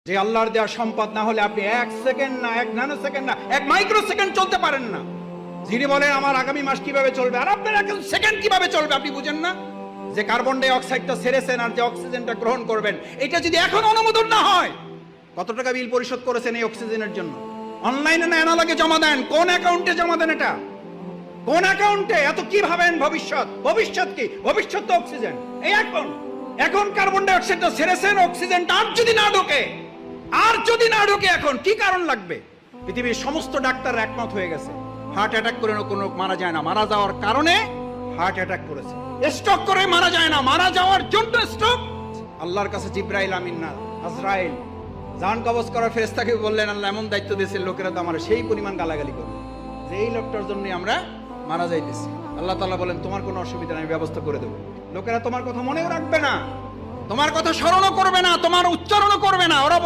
যে আল্লাহর দেওয়া সম্পদ না হলে আপনি 1 সেকেন্ড না, 1 ন্যানো সেকেন্ড না, 1 মাইক্রো সেকেন্ড চলতে পারেন না। যিনি বলেন আমার আগামী মাস কিভাবে চলবে, আর আপনার 1 সেকেন্ড কিভাবে চলবে আপনি বুঝেন না? যে কার্বন ডাই অক্সাইডটা ছেড়েছেন আর যে অক্সিজেনটা গ্রহণ করবেন, এটা যদি এখন অনুমোদন না হয়, কত টাকা বিল পরিশোধ করেছেন এই অক্সিজেনের জন্য? অনলাইনে না অ্যানালগে জমা দেন? কোন অ্যাকাউন্টে জমা দেন? এটা কোন অ্যাকাউন্টে? এত কি ভাবেন ভবিষ্যৎ? ভবিষ্যৎ কি? ভবিষ্যৎ তো অক্সিজেন। এই এখন কার্বন ডাই অক্সাইডটা ছেড়েছেন, অক্সিজেনটা আর যদি না ঢোকে এখন কি কারণ লাগবে? পৃথিবীর সমস্ত ডাক্তার একমত হয়ে গেছে, হার্ট অ্যাটাক করে কোনো মারা যায় না, মারা যাওয়ার কারণে হার্ট অ্যাটাক করেছে। স্ট্রোক করে মারা যায় না, মারা যাওয়ার জন্য স্ট্রোক। আল্লাহর কাছে জিব্রাইল আমিন না, আজরাইল জান কবজ করার ফেরেশতাকে বললেন, আল্লাহ এমন দায়িত্ব দিয়েছে, লোকেরা তো আমার সেই পরিমাণ গালাগালি করবে যে এই লোকটার জন্য আমরা মারা যাইতেছি। আল্লাহ তাআলা বলেন, তোমার কোনো অসুবিধা নেই, ব্যবস্থা করে দেবো। লোকেরা তোমার কথা মনেও রাখবে না, তোমার কথা স্মরণও করবে না, তোমার উচ্চারণও করবে না। ওরা